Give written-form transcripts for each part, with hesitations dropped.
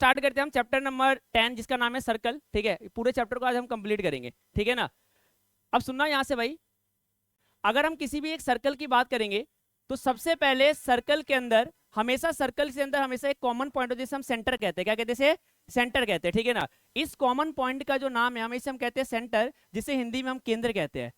Start करते हैं हम चैप्टर नंबर 10 जिसका नाम है सर्कल। ठीक है, पूरे चैप्टर को आज हम कंप्लीट करेंगे। ठीक है ना। अब सुनना यहां से भाई, अगर हम किसी भी एक सर्कल की बात करेंगे तो सबसे पहले सर्कल के अंदर हमेशा, सर्कल के अंदर हमेशा एक कॉमन पॉइंट होता है जिसे हम सेंटर कहते हैं। क्या कहते हैं? इसे सेंटर कहते हैं। ठीक है ना। इस कॉमन पॉइंट का जो नाम है हमेशा हम कहते हैं सेंटर, जिसे हिंदी में हम केंद्र कहते हैं।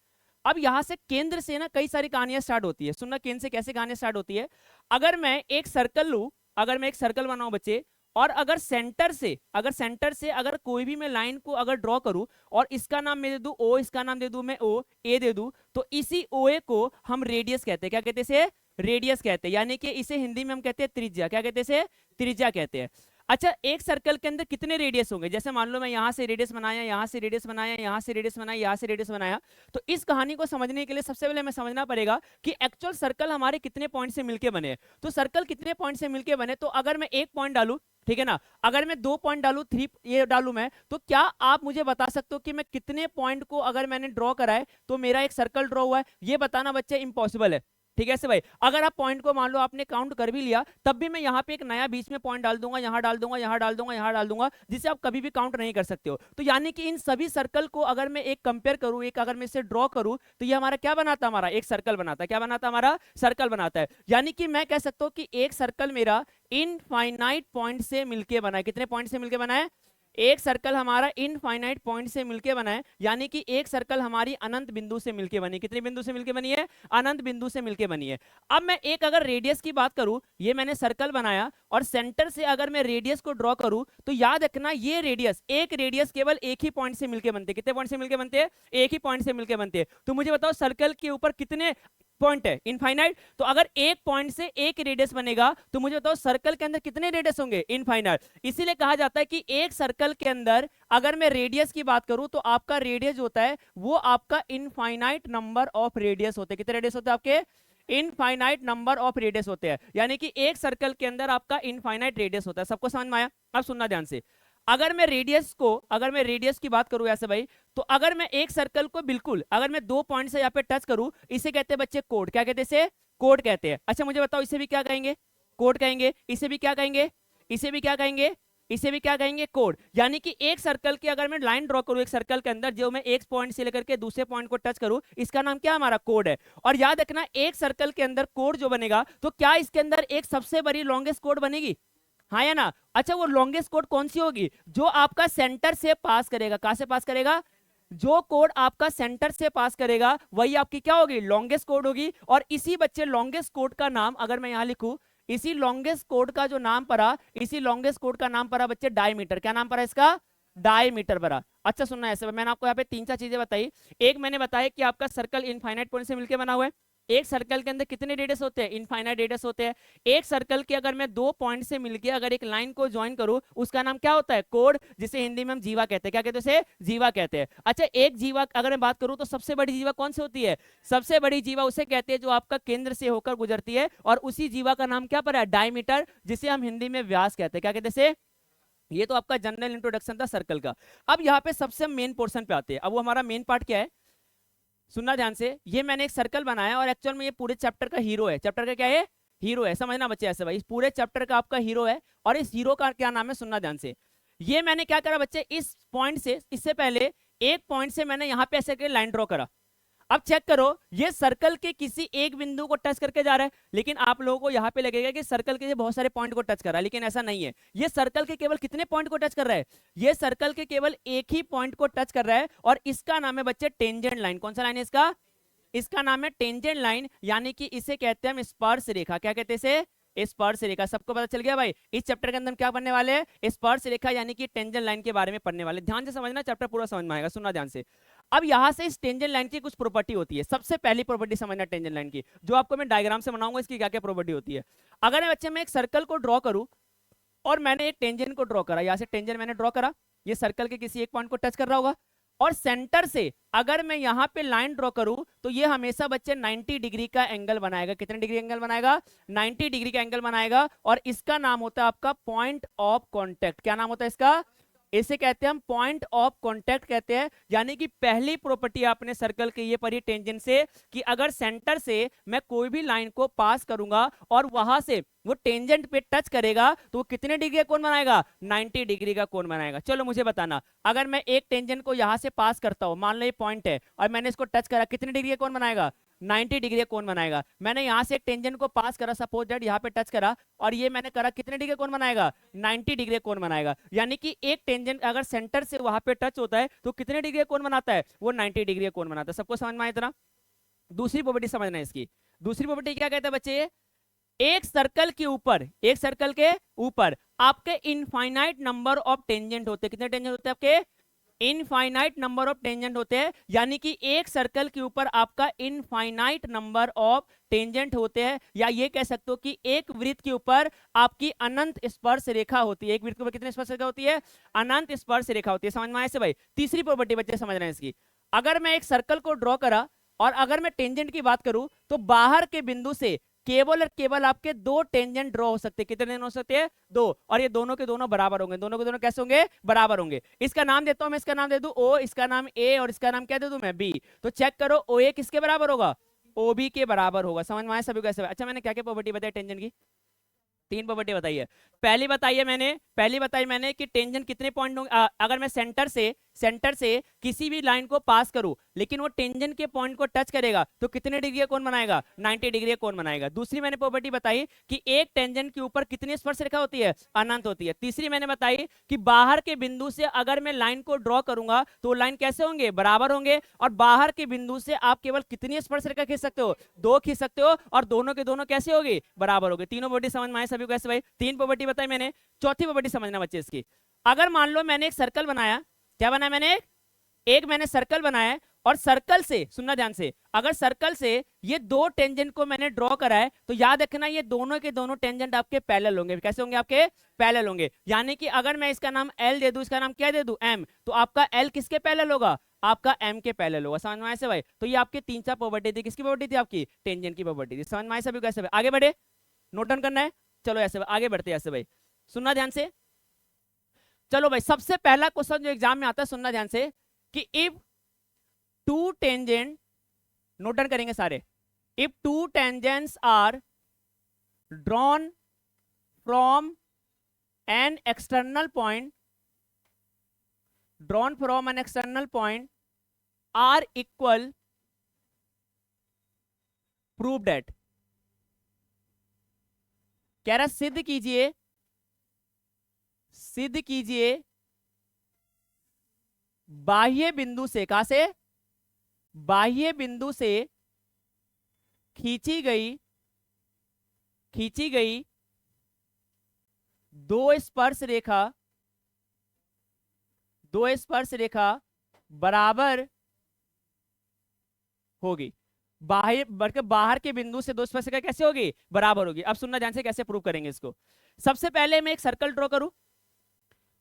अब यहां से केंद्र से ना कई सारी कहानियां स्टार्ट होती है। सुनना, केंद्र से कैसे कहानियां स्टार्ट होती है। अगर मैं एक सर्कल लूं, अगर मैं एक सर्कल बनाऊं बच्चे, और अगर सेंटर से अगर कोई भी मैं लाइन को अगर ड्रॉ करूं और इसका नाम मैं दे दूं ओ, इसका नाम दे दूं मैं ओ, ए दे दूं, तो इसी ओ ए को हम रेडियस कहते हैं। क्या कहते हैं? इसे रेडियस कहते हैं, यानी कि इसे हिंदी में हम कहते हैं त्रिज्या। क्या कहते हैं? इसे त्रिज्या कहते हैं। अच्छा, एक सर्कल के अंदर कितने रेडियस होंगे? जैसे मान लो मैं यहां से रेडियस बनाया, यहां से रेडियस बनाया, यहां से रेडियस बनाया, यहां से रेडियस बनाया, तो इस कहानी को समझने के लिए सबसे पहले हमें समझना पड़ेगा कि एक्चुअल सर्कल हमारे कितने पॉइंट से मिलके बने। तो सर्कल कितने पॉइंट से मिलके बने, तो अगर मैं एक पॉइंट डालू, ठीक है ना, अगर मैं 2 पॉइंट डालू, 3 ये डालू मैं, तो क्या आप मुझे बता सकते हो कि मैं कितने पॉइंट को अगर मैंने ड्रॉ करा है तो मेरा एक सर्कल ड्रॉ हुआ है? ये बताना बच्चे इम्पॉसिबल है। ठीक है से भाई, अगर आप पॉइंट को मान लो आपने काउंट कर भी लिया, तब भी मैं यहाँ पे एक नया बीच में पॉइंट डाल दूंगा, यहाँ डाल दूंगा, यहाँ डाल दूंगा, यहाँ डाल दूंगा, जिसे आप कभी भी काउंट नहीं कर सकते हो। तो यानी कि इन सभी सर्कल को अगर मैं एक कंपेयर करूं, एक अगर मैं इसे ड्रॉ करूं, तो ये हमारा क्या बनाता? हमारा एक सर्कल बनाता है। क्या बनाता? हमारा सर्कल बनाता है। यानी कि मैं कह सकता हूं कि एक सर्कल मेरा इनफाइनाइट पॉइंट से मिलके बना है। कितने पॉइंट से मिलके बना है? एक सर्कल हमारा इनफाइनाइट पॉइंट से मिलके बना है, यानी कि एक सर्कल हमारी अनंत बिंदु से मिलके बनी। कितने बिंदु से मिलके बनी है? अनंत बिंदु से मिलके बनी है। अब मैं एक अगर रेडियस की बात करूं, ये मैंने सर्कल बनाया और सेंटर से अगर मैं रेडियस को ड्रॉ करूं, तो याद रखना ये रेडियस, एक रेडियस केवल एक ही पॉइंट से मिलके बनते। कितने पॉइंट से मिलके बनते हैं? एक ही पॉइंट से मिलके बनते हैं। तो मुझे बताओ सर्कल के ऊपर कितने पॉइंट है? इनफाइनाइट। तो अगर एक पॉइंट से एक रेडियस बनेगा, तो मुझे बताओ सर्कल के अंदर कितने रेडियस होंगे? इनफाइनाइट। इसीलिए कहा जाता है कि एक सर्कल के अंदर अगर मैं रेडियस की बात करूं, तो आपका रेडियस होता है वो आपका इनफाइनाइट नंबर ऑफ रेडियस होते हैं। कितने रेडियस होते हैं आपके? इनफाइनाइट नंबर ऑफ रेडियस होते हैं, यानी कि एक सर्कल के अंदर आपका इनफाइनाइट रेडियस होता है। सबको समझ में आया? अब सुनना ध्यान से, अगर मैं रेडियस की बात करूं ऐसे भाई, तो अगर मैं एक सर्कल को बिल्कुल, अगर मैं 2 पॉइंट से यहाँ पे टच करूं, इसे कहते हैं बच्चे कोड। क्या कहते हैं? इसे कोड कहते हैं। अच्छा मुझे बताओ, इसे भी क्या कहेंगे? कोड कहेंगे। इसे भी क्या कहेंगे? इसे भी क्या कहेंगे? इसे भी क्या कहेंगे? कोड। यानी कि एक सर्कल की अगर मैं लाइन ड्रॉ करूं, एक सर्कल के अंदर जो मैं एक पॉइंट से लेकर के दूसरे पॉइंट को टच करूं, इसका नाम क्या? हमारा कोड है। और याद रखना, एक सर्कल के अंदर कोड जो बनेगा, तो क्या इसके अंदर एक सबसे बड़ी लॉन्गेस्ट कोड बनेगी? हाँ या ना? अच्छा, वो लॉन्गेस्ट कोड कौन सी होगी? जो आपका सेंटर से पास करेगा। कहां से पास करेगा? जो कोड आपका सेंटर से पास करेगा वही आपकी क्या होगी? लॉन्गेस्ट कोड होगी। और इसी बच्चे लॉन्गेस्ट कोड का नाम अगर मैं यहां लिखूं, इसी लॉन्गेस्ट कोड का जो नाम पड़ा, इसी लॉन्गेस्ट कोड का नाम पड़ा बच्चे डायमीटर। क्या नाम पड़ा इसका? डायमीटर पड़ा। अच्छा सुनना, ऐसे मैंने आपको यहाँ पे 3-4 चीजें बताई। एक मैंने बताया कि आपका सर्कल इनफाइनाइट पॉइंट से मिलकर बना हुआ है। एक सर्कल के अंदर कितने रेडियस होते हैं? इनफाइनाइट रेडियस होते हैं। एक सर्कल के अगर मैं 2 पॉइंट से मिलके अगर एक लाइन को ज्वाइन करूं, उसका नाम क्या होता है? कोड, जिसे हिंदी में हम जीवा कहते हैं। क्या कहते हैं? उसे जीवा कहते हैं। अच्छा, एक जीवा अगर मैं बात करूं, तो सबसे बड़ी जीवा कौन सी होती है? सबसे बड़ी जीवा उसे कहते हैं जो आपका केंद्र से होकर गुजरती है, और उसी जीवा का नाम क्या पड़ा है? डायमीटर, जिसे हम हिंदी में व्यास कहते हैं। क्या कहते हैं? ये तो आपका जनरल इंट्रोडक्शन था सर्कल का। अब यहाँ पे सबसे मेन पोर्शन पे आते हैं। अब वो हमारा मेन पार्ट क्या है, सुनना ध्यान से। ये मैंने एक सर्कल बनाया और एक्चुअल में ये पूरे चैप्टर का हीरो है। चैप्टर का क्या है? हीरो है। समझना बच्चे ऐसे भाई, इस पूरे चैप्टर का आपका हीरो है। और इस हीरो का क्या नाम है? सुनना ध्यान से। ये मैंने क्या करा बच्चे, इस पॉइंट से, इससे पहले एक पॉइंट से मैंने यहां पे ऐसे लाइन ड्रॉ करा। अब चेक करो, ये सर्कल के किसी एक बिंदु को टच करके जा रहा है, लेकिन आप लोगों को यहां पे लगेगा कि सर्कल के बहुत सारे पॉइंट को टच कर रहा है, लेकिन ऐसा नहीं है। ये सर्कल के केवल कितने पॉइंट को टच कर रहा है? ये सर्कल के केवल एक ही पॉइंट को टच कर रहा है, और इसका नाम है बच्चे टेंजेंट लाइन। कौन सा लाइन है इसका? इसका नाम है टेंजेंट लाइन, यानी कि इसे कहते हैं हम स्पर्श रेखा। क्या कहते हैं इसे? स्पर्श रेखा। सबको पता चल गया भाई, इस चैप्टर के अंदर हम क्या पढ़ने वाले हैं? स्पर्श रेखा यानी कि टेंजेंट लाइन के बारे में पढ़ने वाले। ध्यान से समझना, चैप्टर पूरा समझ में आएगा। सुनना ध्यान से। अब यहां से इस टेंजेंट लाइन की कुछ प्रॉपर्टी होती है। सबसे पहली प्रॉपर्टी समझना टेंजेंट लाइन की, जो आपको मैं डायग्राम से बनाऊंगा, इसकी क्या क्या प्रॉपर्टी होती है। अगर बच्चे मैं एक सर्कल को ड्रॉ करूं और मैंने एक टेंजेंट को ड्रॉ करा, यहां से टेंजेंट मैंने ड्रॉ करा, ये सर्कल के किसी एक पॉइंट को टच कर रहा होगा, और सेंटर से अगर मैं यहां पे लाइन ड्रॉ करूं, तो ये हमेशा बच्चे 90 डिग्री का एंगल बनाएगा। कितने डिग्री एंगल बनाएगा? 90 डिग्री का एंगल बनाएगा। और इसका नाम होता है आपका पॉइंट ऑफ कांटेक्ट। क्या नाम होता है इसका? इसे कहते हैं हम पॉइंट ऑफ कांटेक्ट कहते हैं। यानी कि पहली प्रॉपर्टी आपने सर्कल की ये पढ़ी टेंजेंट से कि अगर सेंटर से मैं कोई भी लाइन को पास करूंगा और वहां से वो टेंजेंट पे टच करेगा तो वो कितने डिग्री का कोण बनाएगा, 90 डिग्री का कोण बनाएगा। चलो मुझे बताना, अगर मैं एक टेंजेंट को यहां से पास करता हूं, मान लो ये पॉइंट है और मैंने इसको टच करा, कितने डिग्री का कोण बनाएगा, 90 डिग्री का कोण बनाएगा। मैंने यहां से एक टेंजेंट को पास करा, सपोज दैट यहां पे टच करा और ये मैंने करा, कितने डिग्री का कोण बनाएगा, 90 डिग्री का कोण बनाएगा। यानी कि एक टेंजेंट अगर सेंटर से वहां पे टच होता है तो कितने डिग्री का कोण बनाता है, वो 90 डिग्री का कोण बनाता है। सबको समझ में आया इतना? दूसरी प्रॉपर्टी समझना है इसकी। दूसरी प्रॉपर्टी क्या कहता है बच्चे, एक सर्कल के ऊपर, एक सर्कल के ऊपर आपके इनफाइनाइट नंबर ऑफ टेंजेंट होते हैं। कितने टेंजेंट होते हैं आपके, इनफाइनाइट नंबर ऑफ टेंजेंट होते हैं। यानी कि एक सर्कल के ऊपर आपका इनफाइनाइट नंबर ऑफ टेंजेंट होते हैं, या ये कह सकते हो कि एक वृत्त के ऊपर आपकी अनंत स्पर्श रेखा होती है। एक वृत्त के ऊपर कितनी स्पर्श रेखा होती है, अनंत स्पर्श रेखा होती है। समझ में आया से भाई? तीसरी प्रॉपर्टी बच्चे समझ रहे हैं इसकी, अगर मैं एक सर्कल को ड्रॉ करा और अगर मैं टेंजेंट की बात करूं तो बाहर के बिंदु से केवल और केवल आपके दो टेंजेंट ड्रॉ हो सकते हैं। कितने टेंजेंट हो सकते हैं, दो, और ये दोनों के दोनों बराबर होंगे। दोनों के दोनों कैसे होंगे, बराबर होंगे। इसका नाम देता हूं मैं, इसका नाम दे दूं ओ, इसका नाम ए और इसका नाम क्या दे दूं मैं, बी। तो चेक करो ओ ए किसके बराबर होगा, ओ बी के बराबर होगा। समझ में आया सभी को कैसे? अच्छा मैंने क्या क्या प्रॉपर्टी बताई टेंजेंट की, तीन प्रॉपर्टी बताई है। पहली बताई मैंने कि टेंजेंट कितने पॉइंट होंगे, अगर मैं सेंटर से किसी भी लाइन को पास करूं लेकिन वो टेंजेंट के पॉइंट को टच करेगा तो कितने डिग्री का कोण बनाएगा, 90 डिग्री का कोण बनाएगा। दूसरी मैंने प्रॉपर्टी बताई कि एक टेंजेंट के ऊपर कितनी स्पर्श रेखा होती है, अनंत होती है। तीसरी मैंने बताई कि बाहर के बिंदु से अगर मैं लाइन को ड्रॉ करूंगा तो लाइन कैसे होंगे, बराबर होंगे। और बाहर के बिंदु से आप केवल कितनी स्पर्श रेखा खींच सकते हो, दो खींच सकते हो, और दोनों के दोनों कैसे होगी, बराबर होगी। तीनों प्रॉपर्टी समझ में आए सभी को कैसे भाई? तीन प्रॉपर्टी बताई मैंने। चौथी प्रॉपर्टी समझना बच्चे इसकी, अगर मान लो मैंने एक सर्कल बनाया, क्या बनाया मैंने, एक मैंने सर्कल बनाया और सर्कल से, सुनना ध्यान से, अगर सर्कल से ये दो टेंजेंट को मैंने ड्रॉ करा है तो याद रखना ये दोनों के दोनों टेंजेंट आपके पैरेलल होंगे। कैसे होंगे, आपके पैरेलल होंगे। यानी कि अगर मैं इसका नाम एल दे दूं, इसका नाम क्या दे दूं, एम, तो आपका एल किसके पैरेलल होगा, आपका एम के पैरेलल होगा। समझ में आया से भाई? तो ये आपके तीन चार प्रॉपर्टी थी, किसकी प्रॉपर्टी थी, आपकी टेंजेंट की प्रॉपर्टी थी। समझ में आया सभी को कैसे भाई? आगे बढ़े, नोट डाउन करना है। चलो ऐसे आगे बढ़ते हैं, ऐसे भाई सुनना ध्यान से। चलो भाई सबसे पहला क्वेश्चन जो एग्जाम में आता है, सुनना ध्यान से, कि if two tangent, note down करेंगे सारे, if two tangents are drawn from an external point, drawn from an external point are equal, prove that, कह रहा सिद्ध कीजिए, सिद्ध कीजिए बाह्य बिंदु से, कहां से, बाह्य बिंदु से खींची गई दो स्पर्श रेखा बराबर होगी। बाहर के बिंदु से दो स्पर्श रेखा कैसे होगी, बराबर होगी। अब सुनना ध्यान से कैसे प्रूव करेंगे इसको। सबसे पहले मैं एक सर्कल ड्रॉ करूं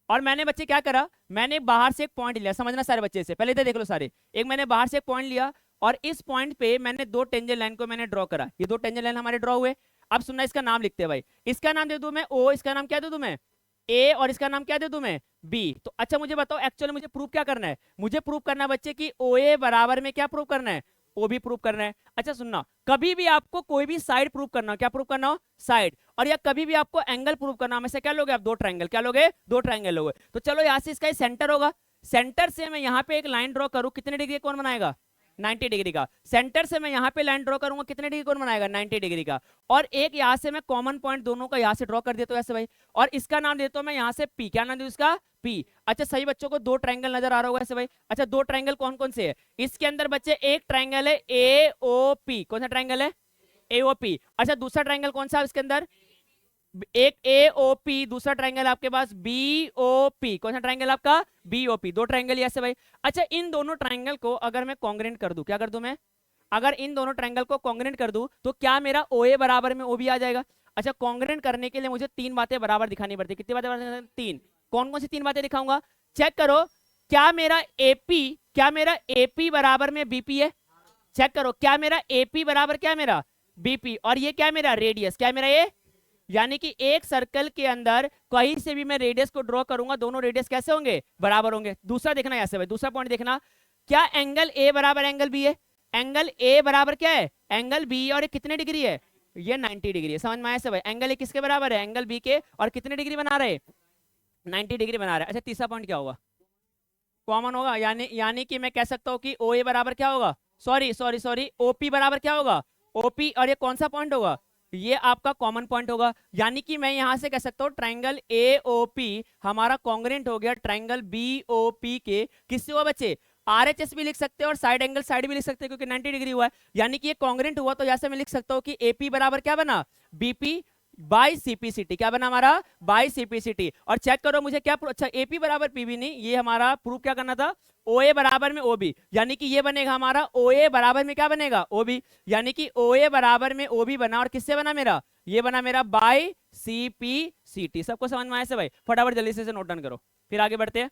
और मैंने बच्चे क्या करा, मैंने बाहर से एक पॉइंट लिया। समझना सारे बच्चे से, पहले इधर देख लो सारे। एक मैंने बाहर से एक पॉइंट लिया और इस पॉइंट पे मैंने दो टेंजेंट लाइन को मैंने ड्रॉ करा। ये दो टेंजेंट लाइन हमारे ड्रॉ हुए। अब सुनना, इसका नाम लिखते हैं भाई। इसका नाम दे दूं मैं ओ, इसका नाम क्या दे दूं मैं, ए, और इसका नाम क्या दे दूं मैं, बी। तो अच्छा मुझे बताओ एक्चुअली मुझे प्रूव क्या करना है, मुझे प्रूव करना है बच्चे कि ओ ए बराबर में क्या प्रूव करना है, ओ भी प्रूव करना है। अच्छा सुनना, कभी भी आपको कोई भी साइड प्रूव करना हो, क्या प्रूव करना हो, साइड, और या कभी भी आपको एंगल प्रूव करना हो, हमेशा क्या लोगे आप, दो ट्रायंगल, क्या लोगे, दो ट्रायंगल लोगे। तो चलो यहाँ से इसका सेंटर होगा, सेंटर से मैं यहाँ पे एक लाइन ड्रॉ करूं, कितने डिग्री का कोण बनाएगा, 90 डिग्री का। सेंटर से मैं यहाँ पे लाइन ड्रॉ करूंगा, कितने डिग्री कोण बनाएगा, 90 डिग्री का। और एक यहाँ से मैं कॉमन पॉइंट दोनों का यहाँ से ड्रॉ कर देता हूँ ऐसे भाई, और इसका नाम देता हूँ मैं यहाँ से पी। क्या नाम दूं इसका, पी। अच्छा सही बच्चों को दो ट्रायंगल नजर आ रहा होगा ऐसे भाई। अच्छा दो ट्रायंगल कौन कौन से है इसके अंदर बच्चे, एक ट्रायंगल है ए ओ पी, कौन सा ट्रायंगल है, ए ओ पी। अच्छा दूसरा ट्रायंगल कौन सा है इसके अंदर, एक ए ओ पी, दूसरा ट्रायंगल आपके पास बी ओ पी, कौन सा ट्रायंगल आपका, बी ओ पी। दो ट्रायंगल ऐसे भाई। अच्छा इन दोनों ट्रायंगल को अगर मैं कॉन्ग्रेंट कर दूं, क्या कर दूं मैं, अगर इन दोनों ट्रायंगल को कॉन्ग्रेंट कर दूं तो क्या मेरा ओ ए बराबर में ओ बी आ जाएगा। अच्छा कॉन्ग्रेंट करने के लिए मुझे तीन बातें बराबर दिखानी पड़ती है। कितनी बातें, तीन। कौन कौन सी तीन बातें दिखाऊंगा, चेक करो। क्या मेरा एपी बराबर में बीपी है, चेक करो। क्या मेरा एपी बराबर क्या मेरा बीपी, और ये क्या मेरा रेडियस, क्या मेरा ये यानी कि एक सर्कल के अंदर कहीं से भी मैं रेडियस को ड्रॉ करूंगा, दोनों रेडियस कैसे होंगे, बराबर होंगे। दूसरा देखना यहां से भाई, दूसरा पॉइंट देखना, क्या एंगल ए बराबर एंगल बी है? एंगल ए बराबर क्या है, एंगल बी, और ये कितने डिग्री है, ये 90 डिग्री है। समझ में आया से भाई, एंगल ए किसके बराबर है, एंगल बी के, और कितने डिग्री बना रहे, 90 डिग्री बना रहे हैं। अच्छा तीसरा पॉइंट क्या होगा, कॉमन होगा, यानी यानी कि मैं कह सकता हूँ कि ओ ए बराबर क्या होगा, सॉरी सॉरी सॉरी, ओपी बराबर क्या होगा, ओपी, और ये कौन सा पॉइंट होगा, ये आपका कॉमन पॉइंट होगा। यानी कि मैं यहां से कह सकता हूँ ट्राइंगल ए ओ पी हमारा कॉन्ग्रेंट हो गया ट्राइंगल बी ओ पी के, किससे हुआ बच्चे, आरएचएस भी लिख सकते हैं और साइड एंगल साइड भी लिख सकते हैं, क्योंकि 90 डिग्री हुआ है। यानी कि ये कॉन्ग्रेंट हुआ, तो जैसे मैं लिख सकता हूँ कि एपी बराबर क्या बना, बीपी बाई सीपीसीटी, क्या बना हमारा, बाई सीपीसीटी। और चेक करो मुझे क्या, अच्छा एपी बराबर पीबी नहीं, ये हमारा प्रूफ क्या करना था, ओए बराबर में ओबी, यानी कि ये बनेगा हमारा ओए बराबर में क्या बनेगा, ओबी, यानी कि ओए बराबर में ओबी बना, और किससे बना मेरा, ये बना मेरा बाई सीपीसीटी। सबको समझ में आया से भाई, फटाफट जल्दी से नोट डाउन करो, फिर आगे बढ़ते हैं।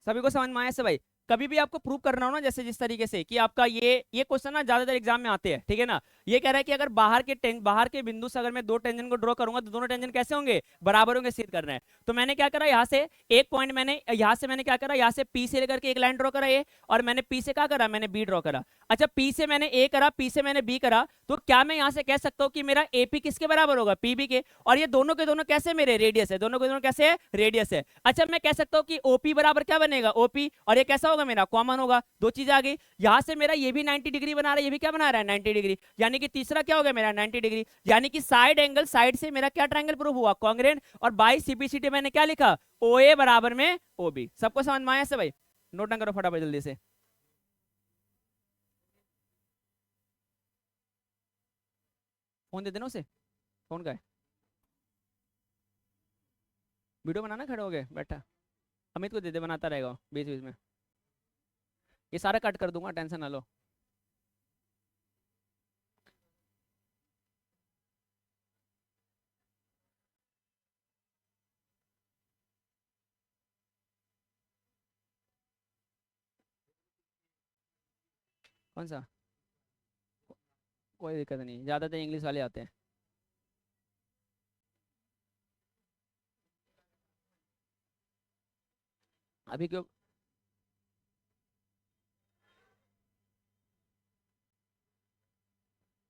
सभी को समझ में आया से भाई, कभी भी आपको प्रूव करना हो ना, जैसे जिस तरीके से कि आपका ये क्वेश्चन ना ज्यादातर एग्जाम में आते हैं, ठीक है ना। ये कह रहा है कि अगर बाहर के बिंदु से अगर मैं दो टेंजेंट को ड्रॉ करूंगा तो दोनों टेंजेंट कैसे होंगे, बराबर होंगे, सिद्ध करना है। तो मैंने क्या करा, यहाँ से एक पॉइंट मैंने यहाँ से मैंने क्या करा, यहाँ से पी से लेकर के एक लाइन ड्रॉ करा ये, और मैंने पी से क्या करा, मैंने बी ड्रॉ करा। अच्छा पी से मैंने ए करा, पी से मैंने बी करा, तो क्या मैं यहाँ से कह सकता हूँ कि मेरा एपी किसके बराबर होगा, पीबी के, और ये दोनों के दोनों कैसे मेरे रेडियस है, दोनों के दोनों कैसे है, रेडियस है। अच्छा मैं कह सकता हूँ कि ओपी बराबर क्या बनेगा, ओपी, और ये कैसा होगा मेरा, कॉमन होगा। दो चीजें आ गई, यहां से मेरा ये भी 90 डिग्री बना रहा है, ये भी क्या बना रहा है, 90 डिग्री, यानी कि तीसरा क्या हो गया मेरा 90 डिग्री, यानी कि साइड एंगल साइड से मेरा क्या ट्रायंगल प्रूफ हुआ, कॉन्ग्रेंट, और बाई सीपीसीटी मैंने क्या लिखा, ओए बराबर में ओबी। सबको समझ में आया से भाई, नोट डाउन करो फटाफट जल्दी से। फोन दे देना उसे, फोन का है, वीडियो बनाना, खड़े हो गए बैठा, अमित को दे दे, बनाता रहेगा बीच बीच में, ये सारा कट कर दूंगा, टेंशन ना लो। कौन सा, कोई दिक्कत नहीं, ज्यादातर इंग्लिश वाले आते हैं। अभी क्यों,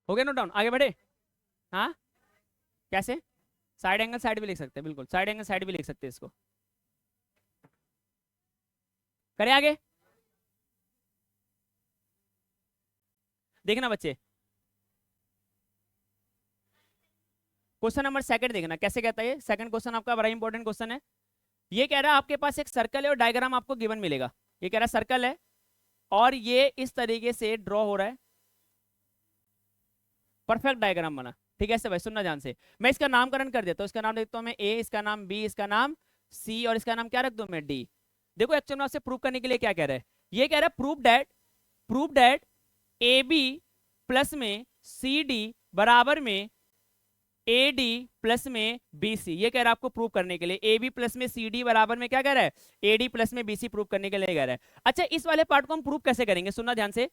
हो गया नोट डाउन, आगे बढ़े। हाँ कैसे, साइड एंगल साइड भी लिख सकते हैं, बिल्कुल साइड एंगल साइड भी लिख सकते हैं इसको, करें आगे। देखना बच्चे, क्वेश्चन नंबर सेकंड देखना कैसे कहता है, सेकंड क्वेश्चन आपका बड़ा इंपॉर्टेंट क्वेश्चन है। ये कह रहा है आपके पास एक सर्कल है और डायग्राम आपको गिवन मिलेगा, ये कह रहा है सर्कल है और ये इस तरीके से ड्रॉ हो रहा है, परफेक्ट डायग्राम बना, ठीक है। ऐसे भाई सुनना ध्यान से, मैं इसका नामकरण कर देता हूँ, इसका नाम देखता हूँ मैं ए, इसका नाम बी, इसका नाम सी, और इसका नाम क्या रख दूं मैं, डी। देखो एक्चुअली में आपसे प्रूव करने के लिए क्या कह रहा है, ये कह रहा है prove that A B plus में सी डी बराबर में ए डी प्लस में बी सी, ये कह रहा है आपको प्रूव करने के लिए, ए बी प्लस में सी डी बराबर में क्या कह रहा है, ए डी प्लस में बी सी प्रूव करने के लिए कह रहा है। अच्छा इस वाले पार्ट को हम प्रूव कैसे करेंगे, सुनना ध्यान से।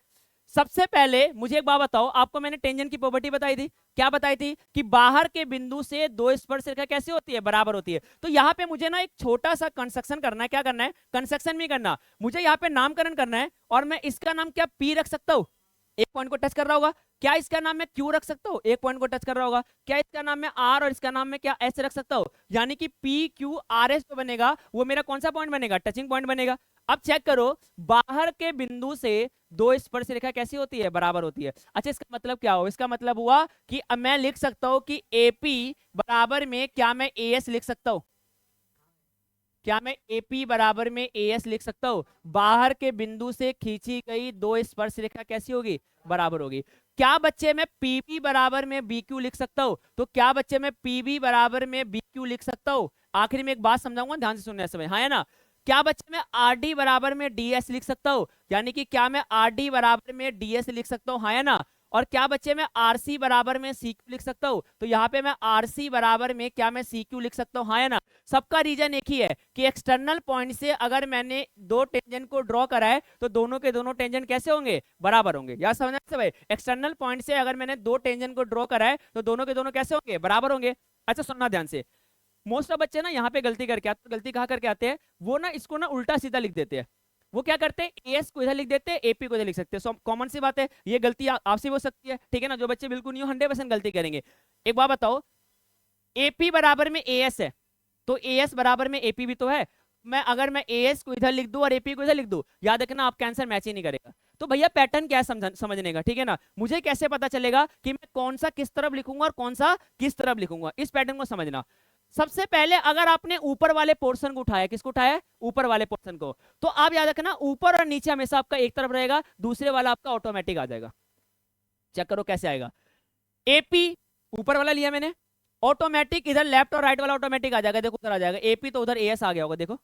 सबसे पहले मुझे एक बात बताओ, आपको मैंने टेंजेंट की प्रॉपर्टी बताई थी, क्या बताई थी, कि बाहर के बिंदु से दो स्पर्श रेखा कैसे होती है, बराबर होती है। तो यहाँ पे मुझे ना एक छोटा सा कंस्ट्रक्शन करना है, क्या करना है, कंस्ट्रक्शन भी करना, मुझे यहाँ पे नामकरण करना है, और मैं इसका नाम क्या पी रख सकता हूँ, एक पॉइंट को टच कर रहा होगा, क्या इसका नाम मैं क्यू रख सकता हूँ, एक पॉइंट को टच कर रहा होगा, क्या इसका नाम मैं आर और इसका नाम मैं क्या एस रख सकता हूँ, यानी कि पी क्यू आर एस जो बनेगा वो मेरा कौन सा पॉइंट बनेगा, टचिंग पॉइंट बनेगा। अब चेक करो, बाहर के बिंदु से दो स्पर्श रेखा कैसी होती है, बराबर होती है। अच्छा इसका मतलब क्या हो, इसका मतलब हुआ कि अब मैं लिख सकता हूं कि एपी बराबर में क्या मैं एएस लिख सकता हूं, क्या मैं AP बराबर में AS लिख सकता हूं, बाहर के बिंदु से खींची गई दो स्पर्श रेखा कैसी होगी, बराबर होगी। क्या बच्चे मैं PB बराबर में BQ लिख सकता हूं, तो क्या बच्चे मैं PB बराबर में BQ लिख सकता हूं। आखिर में एक बात समझाऊंगा, ध्यान से सुनने समय, हाँ है ना। क्या बच्चे मैं RD बराबर में DS लिख सकता हूं, यानी कि क्या मैं RD बराबर में DS लिख सकता हूं, हाँ है ना। और क्या बच्चे मैं RC बराबर में CQ लिख सकता हूँ? तो यहाँ पे मैं RC बराबर में क्या मैं CQ लिख सकता हूँ? हाँ या ना? सबका रीजन एक ही है कि एक्सटर्नल पॉइंट से अगर मैंने दो टेंजेंट को ड्रॉ करा है तो दोनों के दोनों टेंजेंट कैसे होंगे? बराबर होंगे। यार समझना से भाई, एक्सटर्नल पॉइंट से अगर मैंने दो टेंजेंट को ड्रॉ करा है तो दोनों के दोनों कैसे होंगे? बराबर होंगे। अच्छा सुनना ध्यान से, मोस्ट ऑफ बच्चे ना यहाँ पे गलती करके आते, गलती कहाँ करके आते हैं, वो ना इसको ना उल्टा सीधा लिख देते हैं। वो क्या करते हैं, एएस को इधर लिख देते हैं, एपी को इधर लिख सकते हैं। सो कॉमन सी बात है, ये गलती आपसे हो सकती है, ठीक है ना? जो बच्चे बिल्कुल नहीं हो 100% गलती करेंगे। एक बात बताओ, एपी बराबर में एएस है तो एएस बराबर में एपी भी तो है। मैं अगर मैं एएस को इधर लिख दूं और एपी को इधर लिख दूं, याद रखना आपका आंसर मैच ही नहीं करेगा। तो भैया पैटर्न क्या है समझने का, ठीक है ना? मुझे कैसे पता चलेगा कि मैं कौन सा किस तरफ लिखूंगा और कौन सा किस तरफ लिखूंगा? इस पैटर्न को समझना। सबसे पहले अगर आपने ऊपर वाले पोर्शन को उठाया, किसको उठाया? ऊपर वाले पोर्शन को, तो आप याद रखना ऊपर और नीचे हमेशा आपका एक तरफ रहेगा, दूसरे वाला आपका ऑटोमेटिक आ जाएगा। चेक करो कैसे आएगा। एपी ऊपर वाला लिया मैंने, ऑटोमेटिक इधर लेफ्ट और राइट वाला ऑटोमेटिक आ जाएगा। देखो उधर आ जाएगा, एपी तो उधर एएस आ गया होगा, देखो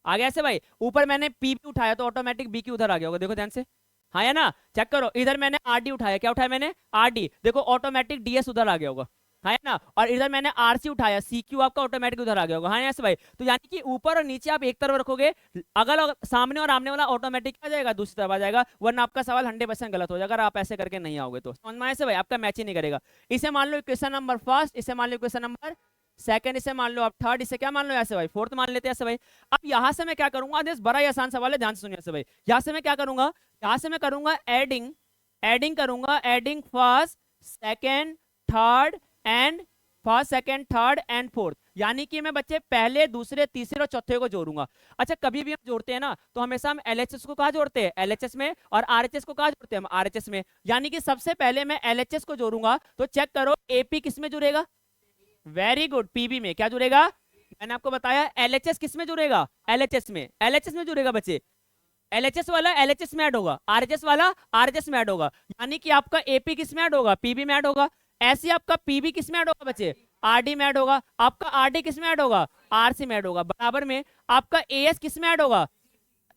आ गया ऐसे भाई। ऊपर मैंने पीबी उठाया तो ऑटोमेटिक बीक्यू उधर आ गया होगा, देखो ध्यान से। हाँ या ना? चेक करो, इधर मैंने आरडी उठाया, क्या उठाया मैंने? आरडी, देखो ऑटोमेटिक डीएस उधर आ गया होगा, है ना? और इधर मैंने आरसी उठाया, सीक्यू आपका ऑटोमेटिक उधर आ गया होगा। हाँ ऐसे भाई, तो यानी कि ऊपर और नीचे आप एक तरफ रखोगे, अगल सामने और आमने वाला ऑटोमेटिक आ जाएगा, दूसरी तरफ आ जाएगा, वरना आपका सवाल 100% गलत हो जाएगा अगर आप ऐसे करके नहीं आओगे तो। समझ में आया से भाई? आपका मैच ही नहीं करेगा। इसे मान लो क्वेश्चन नंबर फर्स्ट, इसे मान लो क्वेश्चन नंबर सेकंड, इसे मान लो आप थर्ड, इसे क्या मान लो ऐसे भाई फोर्थ मान लेते हैं ऐसे भाई। अब यहां से मैं क्या करूंगा, बड़ा ही आसान सवाल है, ध्यान से सुनिए ऐसे भाई। यहां से मैं क्या करूंगा, यहां से मैं करूंगा एडिंग करूंगा, adding first second third and first second third and fourth, यानी कि मैं बच्चे पहले दूसरे तीसरे और चौथे को जोड़ूंगा। अच्छा कभी भी हम जोड़ते हैं ना तो हमेशा हम एलएचएस को कहा जोड़ते हैं? एलएचएस में। और आरएचएस को कहा जोड़ते हैं? हम आरएचएस में। यानी कि सबसे पहले मैं एलएचएस को जोड़ूंगा, तो चेक करो एपी किस में जुड़ेगा? वेरी गुड, पीबी में। क्या जुड़ेगा? मैंने आपको बताया एलएचएस किस में जुड़ेगा? एलएचएस में। एलएचएस में जुड़ेगा बच्चे, एलएचएस वाला एलएचएस में ऐड होगा, आरएचएस वाला आरएचएस में ऐड होगा, यानी कि आपका एपी किस में ऐड होगा? पीबी में ऐड होगा। ऐसे आपका पीबी किस में ऐड होगा बच्चे? आरडी में ऐड होगा। आपका आरडी किस में ऐड होगा? आरसी में ऐड होगा। बराबर में आपका एएस किस में ऐड होगा?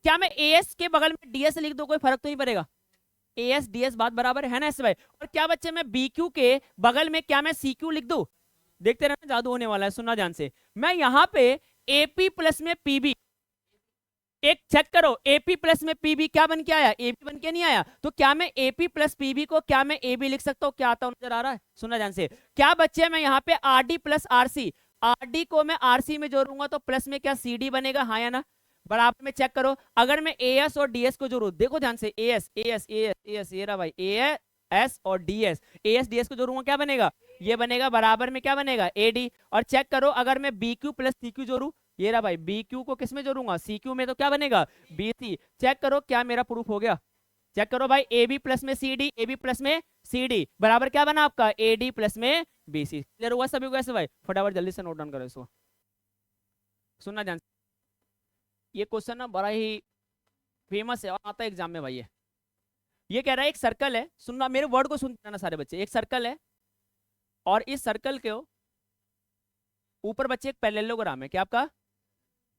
क्या मैं एएस के बगल में डीएस लिख दूं, कोई फर्क तो नहीं पड़ेगा? एएस डीएस बात बराबर है ना ऐसे भाई? और क्या बच्चे मैं बीक्यू के बगल में क्या मैं सीक्यू लिख दूं? देखते रहना, जादू होने वाला है, सुनना ध्यान से। मैं यहां पे एपी प्लस में पीबी, एक चेक करो, एपी प्लस में पीबी क्या बन के आया? एपी बन के नहीं आया। तो क्या मैं एपी प्लस पीबी को क्या मैं एबी लिख सकता हूं? क्या आता हूं, नजर आ रहा है? सुनना ध्यान से। क्या बच्चे मैं यहाँ पे आरडी प्लस आरसी, आरडी को मैं आरसी में जोड़ूंगा तो प्लस में क्या सीडी बनेगा? हाँ या ना? बराबर में चेक करो, अगर मैं एएस और डीएस को जोड़ू, देखो ध्यान से, एएस एएस एएस एएस, ये रहा भाई, एएस और डीएस, एएस डीएस को जोड़ूंगा क्या बनेगा? ये बनेगा। बराबर में क्या बनेगा? एडी। और चेक करो, अगर मैं बीक्यू प्लस सीक्यू जोड़ू, ये रहा भाई, बीक्यू को किस में जोड़ूंगा? सीक्यू में, तो क्या बनेगा? बीसी। चेक करो क्या मेरा प्रूफ हो गया? चेक करो भाई, एबी प्लस में सीडी, एबी प्लस में सीडी बराबर क्या बना आपका? एडी प्लस में बीसी। क्लियर हुआ सभी को ऐसे भाई? फटाफट जल्दी से नोट डाउन करो इसको, सुनना ध्यान से। ये क्वेश्चन ना बड़ा ही फेमस है और आता है एग्जाम में भाई। ये कह रहा है एक सर्कल है, सुनना मेरे वर्ड को सुनते रहना सारे बच्चे। एक सर्कल है और इस सर्कल के ऊपर बच्चे एक पैरेललोग्राम है। क्या आपका?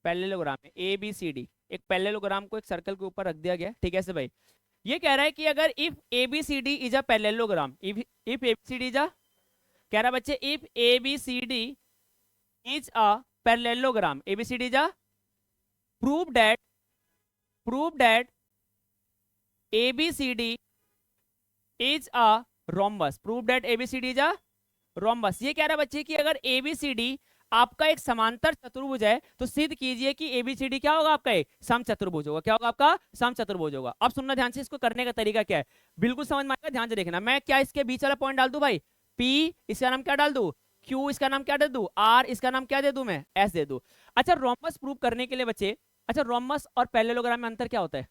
पैरेललोग्राम है ए बी सी डी। एक पैरेललोग्राम को एक सर्कल के ऊपर रख दिया गया, ठीक है से भाई। ये कह रहा है कि अगर if A B C D is a parallelogram, if A B C D is a, कह रहा है बच्चे if A B C D is a parallelogram, A B C D is a, prove that A B C D is a rhombus, prove that A B C D is a rhombus. ये कह रहा है बच्चे कि अगर ए B C D आपका एक समांतर चतुर्भुज है तो सिद्ध कीजिए कि एबीसीडी क्या होगा? आपका एक समचतुर्भुज होगा। क्या होगा आपका? समचतुर्भुज होगा। अब सुनना ध्यान से, इसको करने का तरीका क्या है बिल्कुल समझ में आएगा, ध्यान से देखना। मैं क्या इसके बीच वाला पॉइंट डाल दूं भाई? पी, इसका नाम क्या डाल दूं? क्यू, इसका नाम क्या दे दूं? आर, इसका नाम क्या दे दूं मैं? एस दे दूं। अच्छा रोम्बस प्रूव करने के लिए बच्चे, अच्छा रोम्बस और पैरेललोग्राम में अंतर क्या होता है?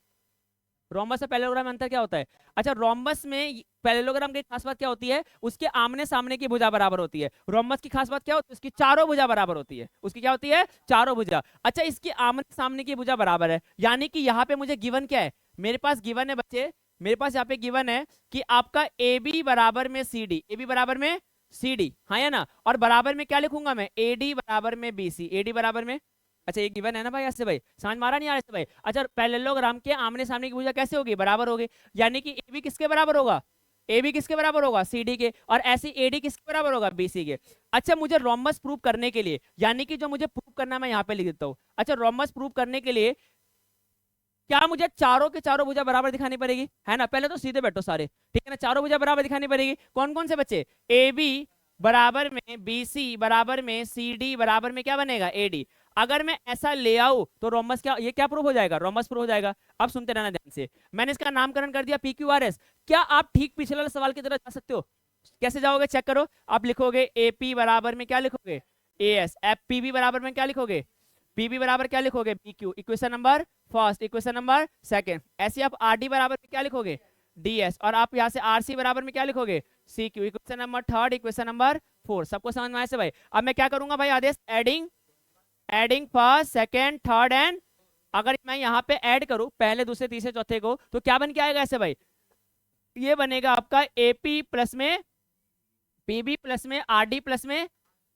रोम्बस और पैरेललोग्राम में अंतर क्या होता है? अच्छा रोम्बस में पैरेललोग्राम की खास बात क्या होती है? उसके आमने सामने की भुजा बराबर होती है। रोम्बस की खास बात क्या होती है? उसकी चारों भुजा बराबर होती है। उसकी क्या होती है? चारों भुजा। अच्छा इसकी आमने सामने की भुजा बराबर है, यानी कि यहाँ पे मुझे गिवन क्या है? मेरे पास गिवन है बच्चे, मेरे पास यहाँ पे गिवन है कि आपका ए बी बराबर में सी डी, ए बी बराबर में सी डी, हाँ या ना? और बराबर में क्या लिखूंगा मैं? ए डी बराबर में बी सी, ए डी बराबर में, अच्छा एक गिवन है ना भाई ऐसे भाई, समझ मारा नहीं आ रहा भाई? अच्छा पैरेललोग्राम के आमने सामने की भुजा कैसे होगी? बराबर होगी, यानी कि ए बी किसके बराबर होगा? ए बी किसके बराबर होगा, सी डी के, और ऐसे ए डी किसके बराबर होगा, बी सी के। अच्छा मुझे रोमबस प्रूव करने के लिए, यानी कि जो मुझे प्रूव करना है मैं यहाँ पे लिख देता हूँ। अच्छा रोमबस प्रूव करने के लिए क्या मुझे चारों के चारों भुजा बराबर दिखानी पड़ेगी, है ना। पहले तो सीधे बैठो सारे, ठीक है ना, चारों भुजा बराबर दिखानी पड़ेगी। कौन कौन से बच्चे, ए बी बराबर में बी सी बराबर में सी डी बराबर में क्या बनेगा, ए डी। अगर मैं ऐसा ले आऊं तो रोमबस क्या, ये क्या प्रूव हो जाएगा, रोमबस प्रूव हो जाएगा। अब सुनते रहना ध्यान से, मैंने इसका नामकरण कर दिया पी क्यू आर एस। क्या आप ठीक पिछले वाले सवाल की तरह जा सकते हो, कैसे जाओगे चेक करो। आप लिखोगे ए पी बराबर में क्या लिखोगे, A S, F P B बराबर में क्या लिखोगे, पीबी बराबर क्या लिखोगे, P Q, equation number first, equation number second. ऐसे आप आर डी बराबर में क्या लिखोगे, डी एस, और आप यहाँ से आर सी बराबर में क्या लिखोगे, C Q, equation number third, equation number fourth. सबको समझ में आए से भाई। अब मैं क्या करूंगा भाई Adesh, adding, adding first second third and, अगर मैं यहाँ पे ऐड करूं पहले दूसरे तीसरे चौथे को तो क्या बन के आएगा ऐसे भाई, ये बनेगा आपका एपी प्लस में पीबी प्लस में आरडी प्लस में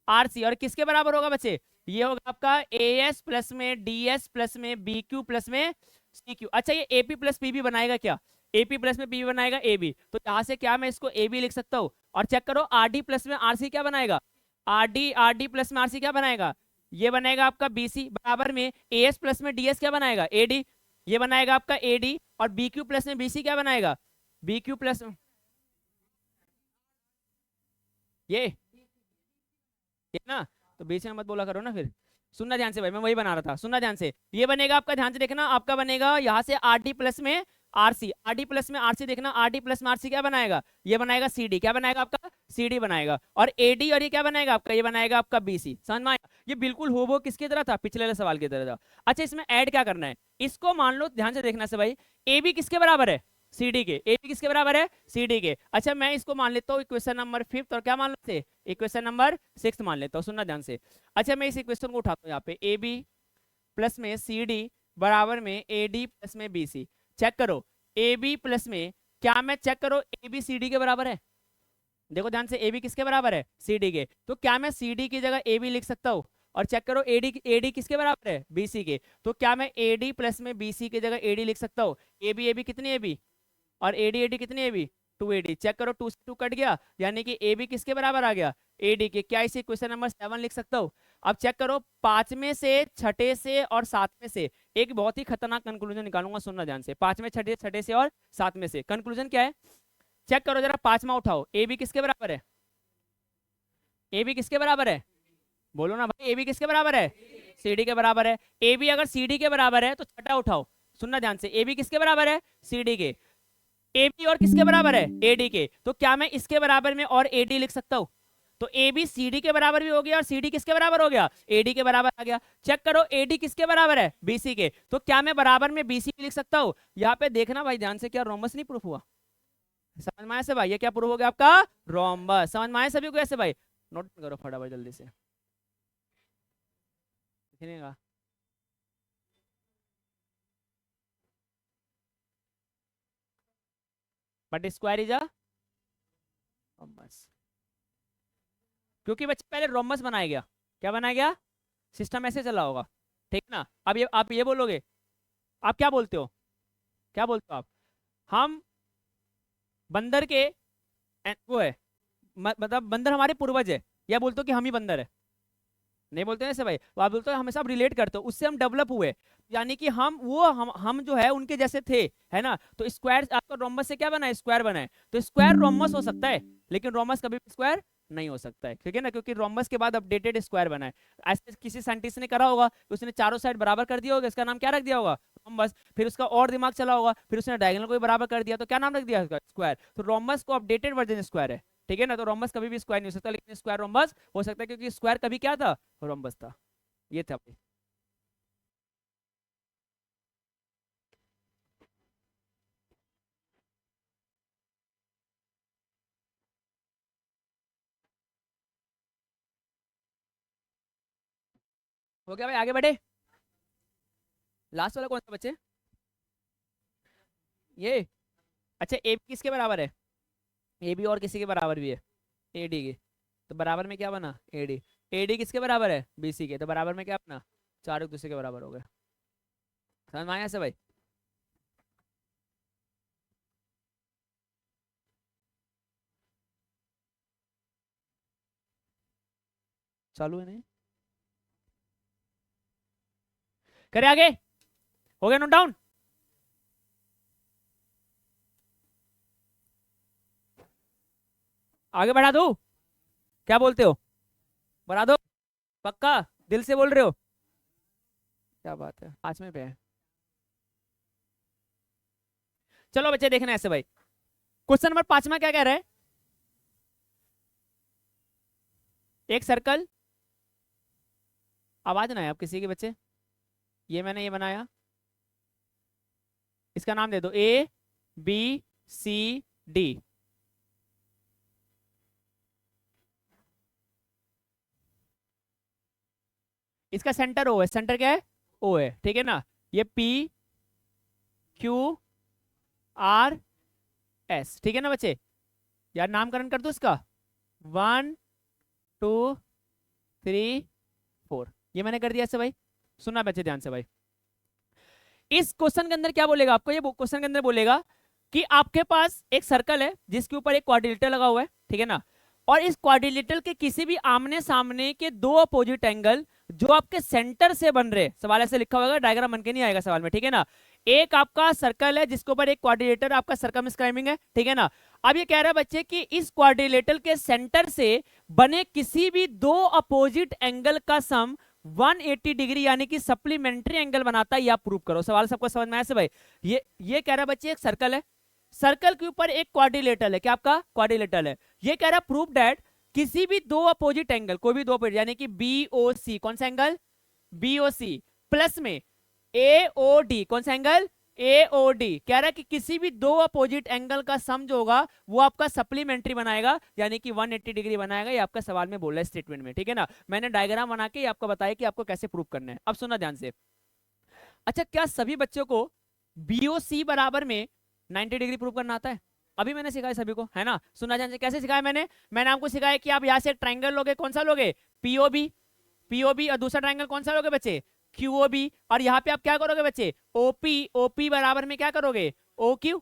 आरसी, और किसके बराबर होगा बच्चे, ये होगा आपका एएस प्लस में डीएस प्लस में बीक्यू प्लस में सीक्यू। अच्छा ये एपी प्लस पीबी बनाएगा क्या, एपी प्लस में पीबी बनाएगा एबी, तो यहां से क्या मैं इसको एबी लिख सकता हूं। और चेक करो आरडी प्लस में आरसी क्या बनाएगा, आरडी, आरडी प्लस में आरसी क्या बनाएगा, ये बनाएगा आपका बीसी बराबर में एएस प्लस में डीएस क्या बनाएगा, एडी, ये बनाएगा आपका एडी, और बीक्यू प्लस में बीसी क्या बनाएगा, बीक्यू प्लस ये ना, तो बीच में मत बोला करो ना फिर। सुनना ध्यान से भाई, मैं वही बना रहा था, सुनना ध्यान से। ये बनेगा आपका, ध्यान से देखना, आपका बनेगा यहाँ से आर डी प्लस में आरसी, आर डी प्लस में आरसी, देखना आर डी प्लस में आरसी क्या बनाएगा, ये बनाएगा सी डी, क्या बनाएगा आपका, सी डी बनाएगा, और ए डी, और ये क्या बनाएगा आपका, ये बनाएगा आपका बी सी। समझ में आया, ये बिल्कुल हो किसकी तरह था, पिछले वाले सवाल की तरह था। अच्छा इसमें ऐड क्या करना है, इसको मान लो ध्यान से देखना से भाई, ए बी किसके बराबर है, सी डी के, ए बी किसके बराबर है, सी डी के। अच्छा मैं इसको मान लेता हूँ इक्वेशन नंबर फिफ्थ, और क्या मान लेते हैं, इक्वेशन नंबर सिक्स मान लेता हूँ, सुनना ध्यान से। अच्छा मैं इस इक्वेशन को उठाता हूँ यहाँ पे, ए बी प्लस में सी डी बराबर में ए डी प्लस में बी सी। चेक करो ए बी प्लस में, क्या मैं चेक करो ए बी सी डी के बराबर है, देखो ध्यान से, ए बी किसके बराबर है, सी डी के, तो क्या मैं सी डी की जगह ए बी लिख सकता हूँ। और चेक करो ए डी किसके बराबर है, बी सी के, तो क्या मैं ए डी प्लस में बी सी की जगह ए डी लिख सकता हूँ। ए बी कितनी, ए बी और एडी कितनी, ए बी 2AD। चेक करो 2 से 2 कट गया, यानी कि ए बी किसके बराबर आ गया, एडी के। क्या इसे क्वेश्चन नंबर 7 लिख सकता हूँ। अब चेक करो पांचवें से, छठे से और सातवें से एक बहुत ही खतरनाक कंक्लूजन निकालूंगा, सुनना ध्यान से। पांचवें, छठे, छठे से और सातवें से कंक्लूजन क्या है, चेक करो जरा, पांचवा उठाओ, ए बी किसके बराबर है, ए बी किसके बराबर है, बोलो ना भाई, ए बी किसके बराबर है, सी डी के बराबर है। ए बी अगर सी डी के बराबर है तो छठा उठाओ, सुनना ध्यान से, ए बी किसके बराबर है, सी डी के। ए बी और किसके बराबर है, एडी के, तो क्या मैं इसके बराबर में और एडी लिख सकता हूं। तो ए बी सी डी के बराबर भी हो गया, और सी डी किसके बराबर हो गया, एडी के बराबर आ गया। चेक करो एडी किसके बराबर है, बीसी के, तो क्या मैं बराबर में बीसी भी लिख सकता हूं। यहाँ पे देखना भाई ध्यान से, क्या रोमबस नहीं प्रूफ हुआ, समझ में आया से भाई, ये क्या प्रूफ हो गया आपका, रोमबस। समझ में आया सभी को ऐसे भाई, नोट करो फटाफट जल्दी से, लिखने but square is a rhombus, क्योंकि बच्चे पहले रोमबस बनाया गया, क्या बनाया गया, सिस्टम ऐसे चला होगा, ठीक ना। अब ये आप ये बोलोगे, आप क्या बोलते हो, क्या बोलते हो आप, हम बंदर के वो है, मतलब बंदर हमारे पूर्वज है, या बोलते हो कि हम ही बंदर है, नहीं बोलते हैं ऐसे भाई, वो आप बोलते हो हमें सब रिलेट करते हो, उससे हम डेवलप हुए, यानी कि हम वो हम जो है उनके जैसे थे, है ना। तो स्क्वायर आपका रोमबस से क्या बना है, स्क्वायर बना है, तो स्क्वायर रोमबस हो सकता है, लेकिन रोमबस कभी भी स्क्वायर नहीं हो सकता है, ठीक है ना, क्योंकि रोमबस के बाद अपडेटेड स्क्वायर बना है। ऐसे किसी साइंटिस्ट ने करा होगा, उसने चारों साइड बराबर कर दिया होगा, इसका नाम क्या रख दिया होगा, रोमबस। फिर उसका और दिमाग चला होगा, फिर उसने डायगोनल को भी बराबर कर दिया, तो क्या नाम रख दिया, स्क्वायर। तो रोमबस को अपडेटेड वर्जन स्क्वायर है, ठीक है ना। तो रोमबस कभी भी स्क्वायर नहीं हो सकता, लेकिन स्क्वायर रोमबस हो सकता है, क्योंकि स्क्वायर कभी क्या था, रोमबस था। ये था भाई। हो गया भाई, आगे बढ़े। लास्ट वाला कौन सा बच्चे, ये। अच्छा ए बी किसके बराबर है, ए बी और किसी के बराबर भी है, ए डी के, तो बराबर में क्या बना, ए डी। ए डी किसके बराबर है, बी सी के, तो बराबर में क्या अपना, चार एक दूसरे के बराबर हो गए। समझ में आया से भाई। चालू है नहीं, करे आगे, हो गया नोट डाउन। आगे बढ़ा दो, क्या बोलते हो, बढ़ा दो, पक्का दिल से बोल रहे हो, क्या बात है, 5वें पे है। चलो बच्चे देखना ऐसे भाई, क्वेश्चन नंबर 5वां क्या कह रहा है, एक सर्कल, आवाज ना है आप किसी के बच्चे, ये मैंने ये बनाया, इसका नाम दे दो ए बी सी डी, इसका सेंटर ओ है, सेंटर क्या है, ओ है, ठीक है ना, ये पी क्यू आर एस, ठीक है ना बच्चे, यार नामकरण कर दो इसका, 1 2 3 4, ये मैंने कर दिया ऐसे भाई। सुनना बच्चे ध्यान से भाई, इस क्वेश्चन के अंदर क्या बोलेगा आपको, ये क्वेश्चन के अंदर बोलेगा कि आपके पास एक सर्कल है जिसके ऊपर एक क्वाड्रिलेटरल लगा हुआ है, ठीक है ना, और इस क्वाड्रिलेटरल के किसी भी आमने सामने के दो अपोजिट एंगल जो आपके सेंटर से बन रहे, सवाल ऐसे लिखा होगा, डायग्राम बन के नहीं आएगा सवाल में, ठीक है ना, एक आपका सर्कल है जिसके ऊपर एक क्वाड्रिलेटरल आपका सर्कमस्क्राइबिंग है, ठीक है ना, अब ये कह रहा है बच्चे कि इस क्वाड्रिलेटरल के सेंटर से बने किसी भी दो अपोजिट एंगल का सम 180 डिग्री यानी कि सप्लीमेंट्री एंगल बनाता है, या प्रूव करो। सवाल सबको समझ में आया से भाई, ये कह रहा है बच्चे एक सर्कल है, सर्कल के ऊपर एक क्वाड्रिलेटरल है, क्या आपका क्वाड्रिलेटरल है, ये कह रहा है प्रूव दैट किसी भी दो अपोजिट एंगल, कोई भी दो अपोजिट यानी कि बीओसी, कौन सा एंगल, बीओसी प्लस में एओडी, कौन सा एंगल, एओडी, कह रहा है कि किसी भी दो अपोजिट एंगल का सम जो होगा वो आपका सप्लीमेंट्री बनाएगा यानी कि 180 डिग्री बनाएगा, ये आपका सवाल में बोला है स्टेटमेंट में, ठीक है ना, मैंने डायग्राम बना के आपको बताया कि आपको कैसे प्रूव करना है। अब सुना ध्यान से, अच्छा क्या सभी बच्चों को बीओसी बराबर में 90 डिग्री प्रूव करना आता है, अभी मैंने सिखाया सभी को, है ना, सुना ध्यान से, कैसे सिखाया मैंने आपको सिखाया कि आप यहाँ से एक ट्राइंगल लोगे, कौन सा लोगे, पीओबी, पीओबी, और दूसरा ट्राइंगल कौन सा लोगे बच्चे, क्यूओबी, और यहाँ पे आप क्या करोगे बच्चे, ओपी, ओपी बराबर में क्या करोगे, ओ क्यू,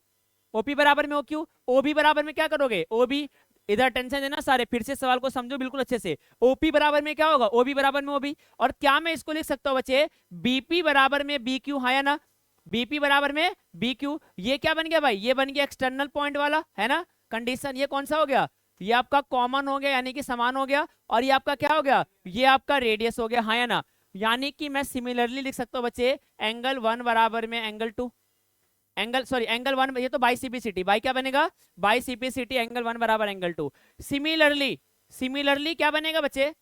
ओपी बराबर में ओ क्यू, ओबी बराबर में क्या करोगे, ओबी, इधर टेंशन देना सारे, फिर से सवाल को समझो बिल्कुल अच्छे से, ओपी बराबर में क्या होगा, ओबी बराबर में ओबी, और क्या मैं इसको लिख सकता हूँ बच्चे, बीपी बराबर में बी क्यू, हाँ या ना, बीपी बराबर में बी क्यू, ये क्या बन गया भाई, ये बन गया एक्सटर्नल पॉइंट वाला, है ना कंडीशन, ये कौन सा हो गया, ये आपका कॉमन हो गया यानी कि समान हो गया, और ये आपका क्या हो गया, ये आपका रेडियस हो गया, हाँ या ना, यानी कि मैं सिमिलरली लिख सकता हूँ बच्चे एंगल 1 बराबर में एंगल 2, एंगल सॉरी एंगल 1, ये तो बाई सीपीसीटी, बाई क्या बनेगा, बाई सीपीसीटी एंगल 1 बराबर एंगल 2, सिमिलरली क्या बनेगा बच्चे,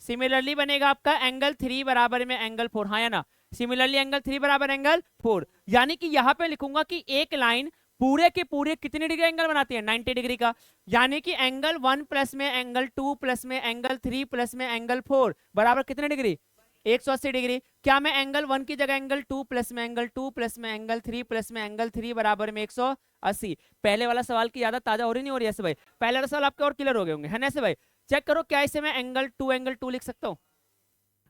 सिमिलरली बनेगा आपका एंगल 3 बराबर में एंगल 4, हाँ या ना, सिमिलरली एंगल 3 बराबर एंगल 4, यानी कि यहां पे लिखूंगा कि एक लाइन पूरे के पूरे कितने डिग्री एंगल बनाती है, 90 डिग्री का, यानी कि एंगल 1 प्लस में एंगल 2 प्लस में एंगल 3 प्लस में एंगल 4 बराबर कितने डिग्री, 180 डिग्री। क्या मैं एंगल 1 की जगह एंगल 2 प्लस में एंगल 2 प्लस में एंगल 3 प्लस में एंगल 3 बराबर में 180, पहले वाला सवाल की याद ताजा हो रही नहीं हो रही ऐसे भाई, पहले वाला सवाल आपके और क्लियर हो गए होंगे, है ना ऐसे भाई, चेक करो क्या इसे मैं एंगल 2 लिख सकता हूँ,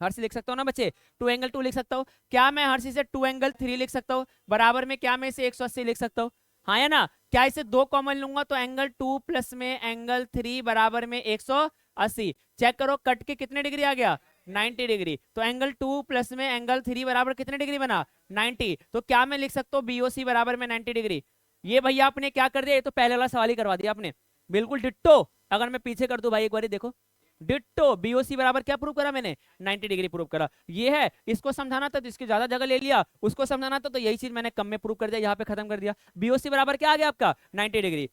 हर से लिख सकता हूँ ना बच्चे, 2 एंगल 2 लिख सकता हूँ, क्या मैं हर से 2 एंगल 3 लिख सकता हूँ, बराबर में क्या मैं इसे 180 लिख सकता हूँ, हाँ या ना, क्या इसे 2 कॉमन लूंगा तो एंगल 2 प्लस में एंगल 3 बराबर में 180, चेक करो कट के कितने डिग्री आ गया, 90 डिग्री, तो एंगल 2 प्लस में एंगल 3 बराबर कितने डिग्री बना, 90, तो क्या मैं लिख सकता हूँ बीओसी बराबर में 90 डिग्री, ये भैया आपने क्या कर दिया, ये तो पहले वाला सवाल ही करवा दिया आपने, बिल्कुल डिट्टो, अगर मैं पीछे कर दूं भाई एक बार देखो, डिट्टो बीओसी बराबर क्या प्रूव करा मैंने, 90 डिग्री प्रूव करा, ये है, इसको समझाना था तो इसकी ज्यादा जगह ले लिया, उसको समझाना था तो यही चीज मैंने कम में प्रूव कर दिया, यहाँ पे खत्म कर दिया, बीओसी बराबर क्या आ गया आपका 90 डिग्री,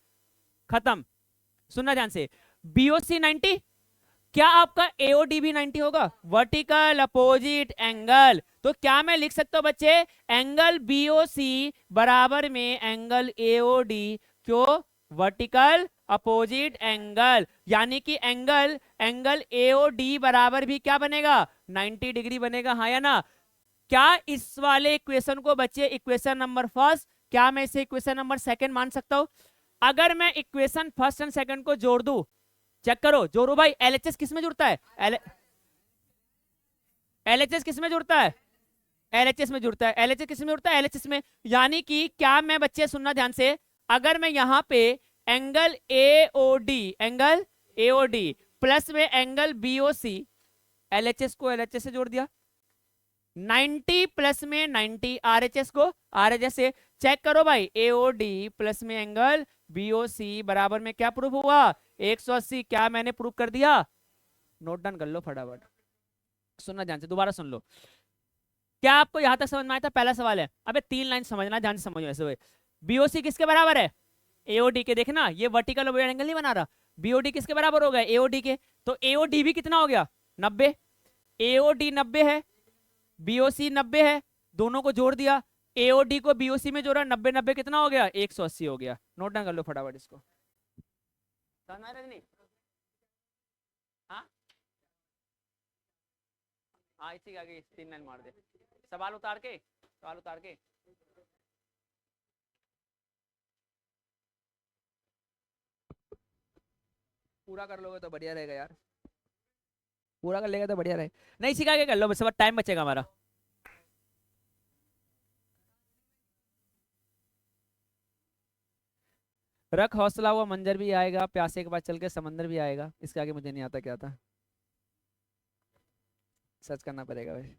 खत्म। सुनना ध्यान से, बीओसी 90, क्या आपका एओडी भी 90 होगा, वर्टिकल अपोजिट एंगल, तो क्या मैं लिख सकता हूं बच्चे एंगल बीओसी बराबर में एंगल एओडी, क्यों, वर्टिकल अपोजिट एंगल, यानी कि एंगल एओडी बराबर भी क्या बनेगा 90 डिग्री बनेगा, हाँ या ना, क्या इस वाले इक्वेशन को बच्चे इक्वेशन नंबर फर्स्ट, क्या मैं इसे इक्वेशन नंबर सेकंड मान सकता हूं, अगर मैं इक्वेशन फर्स्ट एंड सेकंड को जोड़ दूं, चेक करो जोड़ो भाई, एलएचएस किस में जुड़ता है, एलएचएस किस में जुड़ता है, एलएचएस में जुड़ता है, एलएचएस किस में जुड़ता है, एलएचएस में, यानी कि क्या मैं बच्चे सुनना ध्यान से, अगर मैं यहां पे एंगल एओडी प्लस में एंगल बीओसी LHS को LHS से जोड़ दिया, 90 प्लस में 90 RHS को RHS से। चेक करो भाई, AOD प्लस में एंगल BOC बराबर में क्या प्रूफ हुआ, 180। क्या मैंने प्रूफ कर दिया? नोट डाउन कर लो फटाफट, सुनना ध्यान से, दोबारा सुन लो। क्या आपको यहां तक समझ में आया था? पहला सवाल है, अबे 3 लाइन समझना, ध्यान से समझो ऐसे। BOC किसके बराबर है? AOD के। देखना ये वर्टिकल ओवरहेड एंगल नहीं बना रहा, BOD किसके बराबर हो गया? AOD के। तो AOD भी कितना हो गया? 90। AOD 90 है, BOC 90 है, दोनों को जोड़ दिया, AOD को BOC में जोड़ा, 90 90 कितना हो गया? 180 हो गया। नोट डाउन कर लो फटाफट इसको, समझ में आ रहा है नहीं? हाँ हाँ, इसी के आगे 3 लाइन मार दे। सवाल उतार के, सवाल उतार के। पूरा कर लोगे तो बढ़िया रहेगा यार, पूरा कर लेगा तो बढ़िया रहे। नहीं सिखा के कर लो, बस टाइम बचेगा हमारा। रख हौसला, हुआ मंजर भी आएगा, प्यासे के पास चल के समंदर भी आएगा। इसके आगे मुझे नहीं आता क्या था, सर्च करना पड़ेगा भाई।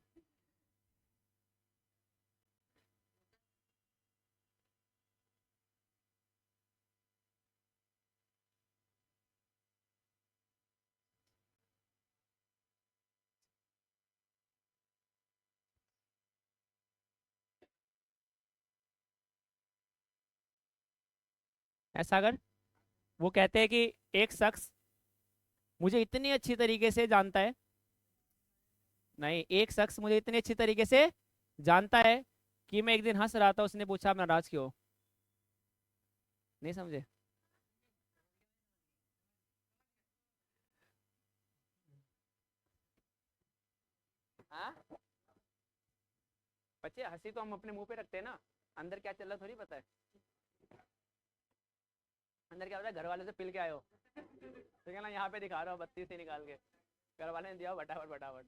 ऐसा अगर वो कहते हैं कि एक शख्स मुझे इतनी अच्छी तरीके से जानता है, नहीं, एक शख्स मुझे इतनी अच्छी तरीके से जानता है कि मैं एक दिन हंस रहा था, उसने पूछा आप नाराज क्यों? नहीं समझे? हाँ बच्चे, हंसी तो हम अपने मुंह पे रखते हैं ना, अंदर क्या चल रहा थोड़ी पता है। अंदर क्या होता है, घर वाले से पिल के आए हो तो क्या ना, यहाँ पे दिखा रहा हो बत्ती से निकाल के, घर वाले ने दिया हो फटाफट फटाफट।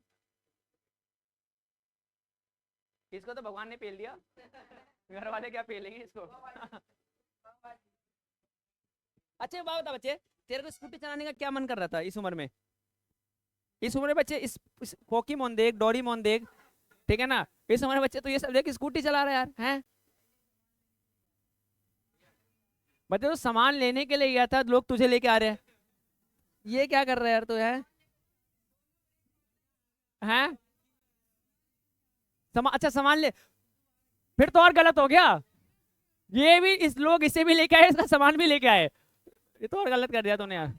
इसको तो भगवान ने पेल दिया, घर वाले क्या पेलेंगे इसको। अच्छा बात बता बच्चे, तेरे को स्कूटी चलाने का क्या मन कर रहा था इस उम्र में? इस उम्र में बच्चे इस पोकेमोन देख, डोरेमोन देख, ठीक है ना, इस उम्र में बच्चे तो ये सब देख स्कूटी चला रहे यार हैं। बच्चे तो सामान लेने के लिए गया था, लोग तुझे लेके आ रहे हैं, ये क्या कर रहा है यार तू है? हैं अच्छा सामान ले, फिर तो और गलत हो गया। ये भी इस लोग इसे भी लेके आए, इसका सामान भी लेके आए, ये तो और गलत कर दिया तूने यार।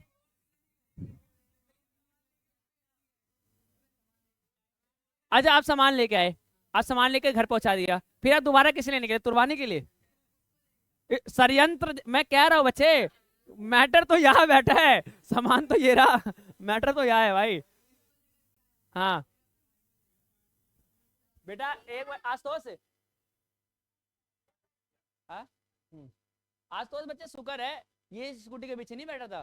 अच्छा आप सामान लेके आए, आप सामान लेके घर पहुंचा दिया, फिर आप दोबारा किस लिए निकले? तुरवाने के लिए? षड्यंत्र मैं कह रहा हूँ बच्चे, मैटर तो यहाँ बैठा है, सामान तो ये रहा, मैटर तो यहाँ है भाई। हाँ बेटा एक बार आशुतोष, हाँ आशुतोष बच्चे शुक्र है ये स्कूटी के पीछे नहीं बैठा था,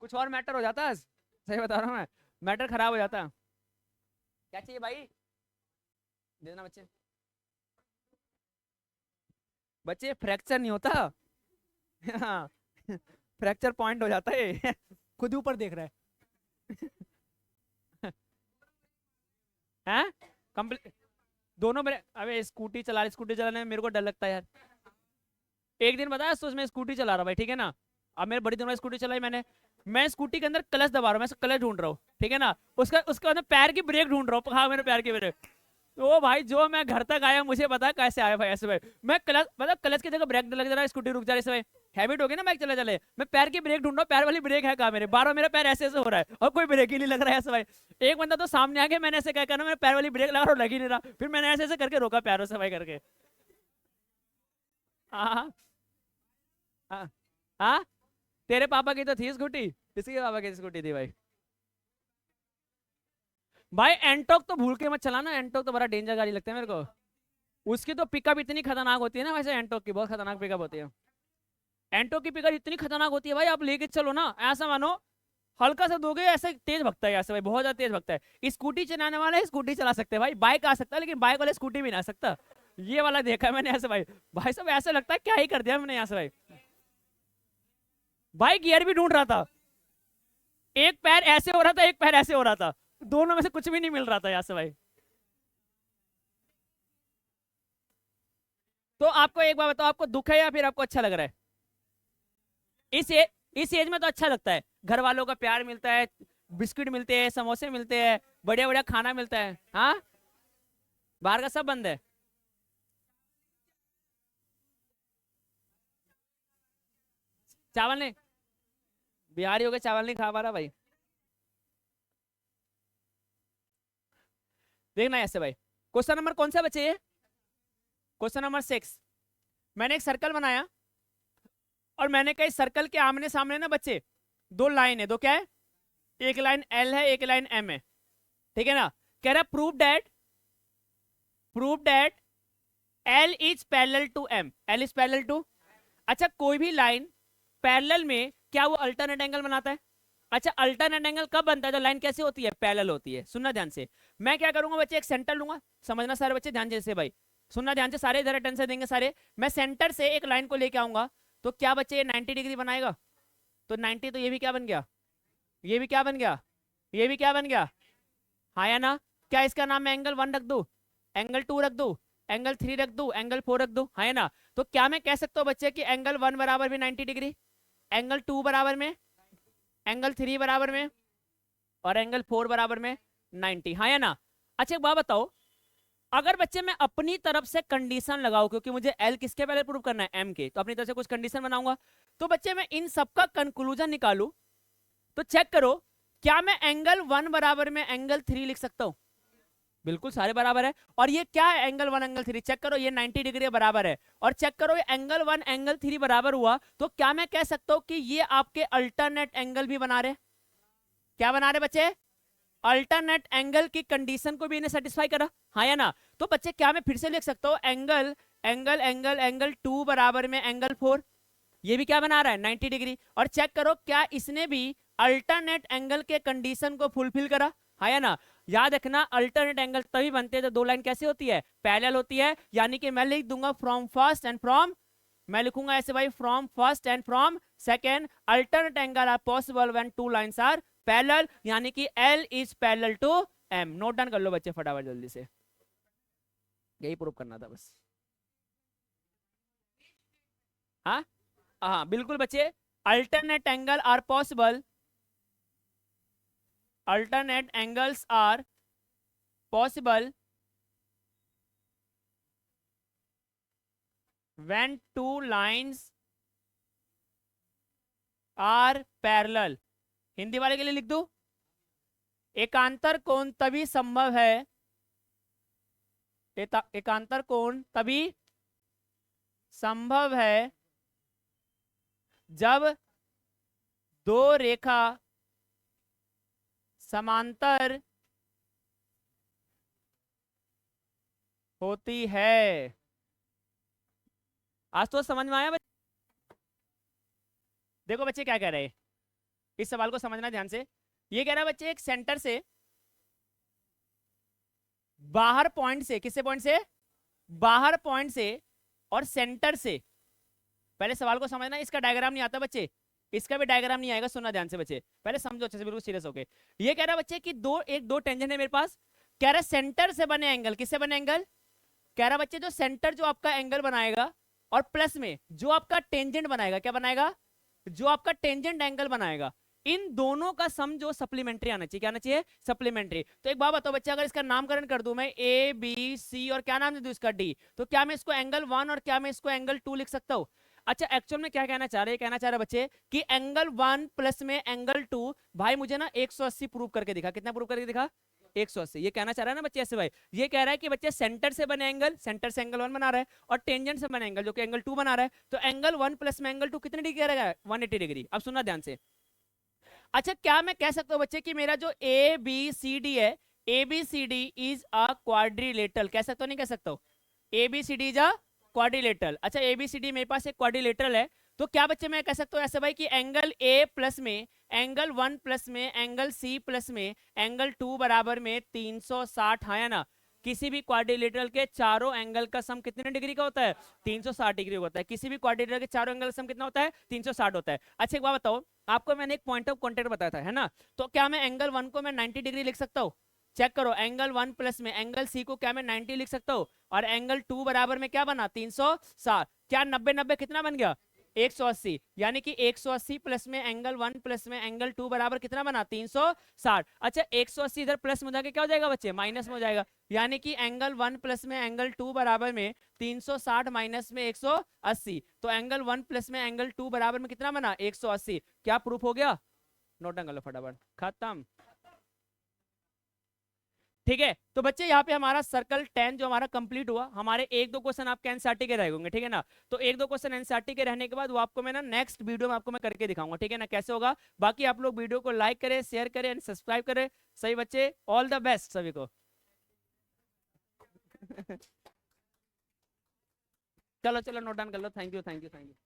कुछ और मैटर हो जाता, सही बता रहा हूँ मैं, मैटर खराब हो जाता। क्या चाहिए भाई? दे देना बच्चे। बच्चे फ्रैक्चर नहीं होता, हाँ फ्रैक्चर पॉइंट हो जाता है। खुद ऊपर देख रहा है। हैं कंप्लीट दोनों मेरे, अबे स्कूटी चलाने में मेरे को डर लगता है यार। एक दिन बताया सोच, मैं स्कूटी चला रहा भाई, ठीक है ना, अब मेरे बड़ी दिनों स्कूटी चलाई मैंने, मैं स्कूटी के अंदर क्लच दबा रहा हूँ, मैं क्लच ढूंढ रहा हूँ, ठीक है ना, उसका उसके अंदर पैर की ब्रेक ढूंढ रहा हूँ, हाँ मेरे पैर की ब्रेक। तो भाई जो मैं घर तक आया, मुझे पता कैसे आया भाई ऐसे भाई, मैं क्लच मतलब क्लच की जगह ब्रेक लग जा रहा है, स्कूटी रुक जा रही है भाई, हैबिट हो गई ना बाइक चले चले, मैं पैर की ब्रेक ढूंढ रहा हूँ, पैर वाली ब्रेक है कहाँ मेरे, बारह मेरा पैर ऐसे ऐसे हो रहा है और कोई ब्रेक ही नहीं लग रहा है ऐसे भाई। एक बंदा तो सामने आ गया, मैंने ऐसे क्या करना, मेरे पैर वाली ब्रेक लगा और लग ही नहीं रहा, फिर मैंने ऐसे ऐसे करके रोका पैरों से भाई करके। हाँ हाँ हाँ, तेरे पापा की तो थी स्कूटी, किसी के पापा की स्कूटी थी भाई। भाई एंटोक तो भूल के मत चलाना, एंटोक तो बड़ा डेंजर गाड़ी लगता है मेरे को, उसकी तो पिकअप इतनी खतरनाक होती है ना, वैसे एंटोक की बहुत खतरनाक पिकअप होती है, एंटोक की पिकअप इतनी खतरनाक होती है भाई, आप लेके चलो ना, ऐसा मानो हल्का सा दोगे ऐसे तेज भगता है ऐसे भाई, बहुत ज्यादा तेज भगता है। स्कूटी चलाने वाला है स्कूटी चला सकते हैं भाई, बाइक आ सकता है लेकिन बाइक वाले स्कूटी भी ना आ सकता, ये वाला देखा है मैंने ऐसे भाई, भाई सब ऐसा लगता है क्या ही कर दिया मैंने यहाँ से भाई। भाई गियर भी ढूंढ रहा था, एक पैर ऐसे हो रहा था, एक पैर ऐसे हो रहा था, दोनों में से कुछ भी नहीं मिल रहा था यहाँ से भाई। तो आपको एक बात बताओ, आपको दुख है या फिर आपको अच्छा लग रहा है? इस ए, इस एज में तो अच्छा लगता है, घर वालों का प्यार मिलता है, बिस्किट मिलते हैं, समोसे मिलते हैं, बढ़िया बढ़िया खाना मिलता है। हाँ, बाहर का सब बंद है। चावल नहीं, बिहारी हो गए चावल नहीं खा पा रहा भाई। देखना ऐसे भाई, क्वेश्चन नंबर कौन सा बचे? Question number 6। मैंने एक सर्कल बनाया और मैंने कहा इस सर्कल के आमने सामने ना बच्चे दो लाइन है। दो क्या है? एक लाइन एल है, एक लाइन एम है, ठीक है ना। कह रहा prove that L is parallel to M. L is parallel to, अच्छा कोई भी लाइन पैरेलल में क्या वो अल्टरनेट एंगल बनाता है? अच्छा अल्टरनेट एंगल कब बनता है? तो लाइन कैसे होती है? पैरेलल होती है। सुनना ध्यान से, मैं क्या करूंगा बच्चे, एक सेंटर लूंगा, समझना सारे बच्चे ध्यान से भाई, सुनना ध्यान से सारे, इधर अटेंशन देंगे सारे। मैं सेंटर से एक लाइन को लेके आऊंगा, तो क्या बच्चे ये 90 डिग्री बनाएगा? तो 90, तो ये भी क्या बन गया? ये भी क्या बन गया? ये भी क्या बन गया? हाँ या ना? क्या इसका नाम मैं एंगल 1 रख दूं, एंगल 2 रख दूं, एंगल 3 रख दूं, एंगल 4 रख दूं? हाँ या ना? तो क्या मैं कह सकता हूँ बच्चे कि एंगल 1 बराबर में 90 डिग्री, एंगल 2 बराबर में, एंगल 3 बराबर में, और एंगल 4 बराबर में 90? हाँ या ना? अच्छा एक बात बताओ, अगर बच्चे मैं अपनी तरफ से कंडीशन लगाऊं, क्योंकि मुझे एल किसके पहले प्रूव करना है? एम के, तो अपनी तरफ से कुछ कंडीशन बनाऊंगा, तो बच्चे मैं इन सबका कंक्लूजन निकालूं, तो चेक करो, क्या मैं एंगल 1 बराबर में एंगल 3 लिख सकता हूं? बिल्कुल सारे बराबर है। और ये क्या है? एंगल 1 एंगल 3, चेक करो, ये 90 डिग्री बराबर है। और चेक करो ये एंगल 1 एंगल 3 बराबर हुआ, तो क्या मैं कह सकता हूं कि ये आपके अल्टरनेट एंगल भी बना रहे? क्या बना रहे बच्चे? अल्टरनेट एंगल की कंडीशन को भी इन्हें सेटिस्फाई करा। हाँ या ना? तो बच्चे क्या मैं फिर से लिख सकता हूं, एंगल एंगल एंगल एंगल 2 बराबर में एंगल 4, ये भी क्या बना रहा है? 90 डिग्री। और चेक करो क्या इसने भी अल्टरनेट एंगल के कंडीशन को फुलफिल करा? हाँ या ना? याद रखना अल्टरनेट एंगल तभी बनते हैं तो दो लाइन कैसे होती है? पैरेलल होती है। यानी कि मैं लिख दूंगा फ्रॉम फर्स्ट एंड फ्रॉम, मैं लिखूंगा ऐसे भाई, from first and from second alternate angle are possible when two lines are parallel, यानी कि L is parallel to M. Note down कर लो बच्चे फटाफट जल्दी से, यही प्रूव करना था बस। हाँ हाँ बिल्कुल बच्चे, alternate angle are possible, alternate angles are possible when two lines are parallel। Hindi वाले के लिए लिख दूं, एकांतर कोण तभी संभव है, एकांतर कोण तभी संभव है जब दो रेखा समांतर होती है। आज तो समझ में आया बच्चे? देखो बच्चे क्या कह रहे हैं, इस सवाल को समझना ध्यान से। ये कह रहा है बच्चे एक सेंटर से बाहर पॉइंट से, किससे पॉइंट से? बाहर पॉइंट से और सेंटर से, पहले सवाल को समझना, इसका डायग्राम नहीं आता बच्चे, इसका भी डायग्राम नहीं आएगा, सुनना ध्यान से बच्चे, पहले समझो अच्छे से, बिल्कुल सीरियस होके। ये कह रहा है बच्चे कि दो टेंजेंट है मेरे पास, कह रहा है सेंटर से बने एंगल, किससे बने एंगल? कह रहा बच्चे जो सेंटर जो आपका एंगल बनाएगा और प्लस में जो आपका टेंजेंट बनाएगा, क्या बनाएगा? जो आपका टेंजेंट एंगल बनाएगा, इन दोनों का सम जो सप्लीमेंट्री आना चाहिए, क्या आना चाहिए? सप्लीमेंट्री। तो एक बात बताओ बच्चे, अगर इसका नामकरण कर दूं मैं ए बी सी और क्या नाम दे दूं इसका डी, तो क्या मैं इसको एंगल 1 और क्या मैं इसको एंगल 2 लिख सकता हूं? अच्छा एक्चुअल में क्या कहना चाह रहे हैं? कहना चाह रहे बच्चे कि एंगल 1 प्लस में एंगल 2, भाई मुझे ना 180 प्रूव करके दिखा। कितना प्रूव करके दिखा? 180। ये कहना चाह रहा है ना बच्चे ऐसे भाई, ये कह रहा है कि बच्चे सेंटर से बने एंगल, सेंटर से एंगल 1 बना रहा है, और टेंजेंट से बने एंगल जो कि एंगल 2 बना रहा है, तो एंगल 1 प्लस में एंगल 2 कितने डिग्री रहेगा? 180 डिग्री। अब सुनना ध्यान से, अच्छा क्या मैं कह सकता हूं बच्चे कि मेरा जो ए बी सी डी है, A B C D is a quadrilateral, कह सकता हूं नहीं कह सकता हूं? A B C D is a quadrilateral. अच्छा ए बी सी डी मेरे पास एक क्वाड्रिलेटरल है, तो क्या बच्चे मैं कह सकता हूं ऐसे भाई कि एंगल ए प्लस में एंगल 1 प्लस में एंगल सी प्लस में एंगल 2 बराबर में 360, हाँ या ना? किसी भी क्वाड्रिलेटरल के चारों एंगल का सम कितने डिग्री का होता है? 360 डिग्री होता है। किसी भी क्वाड्रिलेटरल के चारों एंगल का सम कितना होता है? 360 होता है। अच्छा एक बात बताओ, आपको मैंने एक पॉइंट ऑफ कॉन्टेक्ट बताया था, है ना? तो क्या मैं एंगल 1 को मैं 90 डिग्री लिख सकता हूँ? चेक करो, एंगल 1 प्लस में एंगल सी को क्या मैं 90 लिख सकता हूँ? और एंगल 2 बराबर में क्या बना? 360। क्या 90 90 कितना बन गया? 180। यानी कि 180 प्लस में एंगल 1 प्लस में एंगल 2 बराबर कितना बना? 360। अच्छा 180 इधर प्लस में जाके क्या हो जाएगा बच्चे? माइनस में हो जाएगा। यानी कि एंगल 1 प्लस में एंगल 2 बराबर में 360 माइनस में 180। तो एंगल 1 प्लस में एंगल 2 बराबर में कितना बना? 180। क्या प्रूफ हो गया? नोट डाउन कर लो फटाफट, खत्म। ठीक है, तो बच्चे यहाँ पे हमारा सर्कल 10 जो हमारा कंप्लीट हुआ। हमारे एक दो क्वेश्चन आपके एनसीईआरटी के रह होंगे, ठीक है ना? तो एक दो क्वेश्चन एनसीईआरटी के रहने के बाद वो आपको मैं ना नेक्स्ट वीडियो में आपको मैं करके दिखाऊंगा, ठीक है ना, कैसे होगा। बाकी आप लोग वीडियो को लाइक करें, शेयर करें एंड सब्सक्राइब करें। सही बच्चे, ऑल द बेस्ट सभी को। चलो चलो नोट डाउन कर लो। Thank you thank you thank you.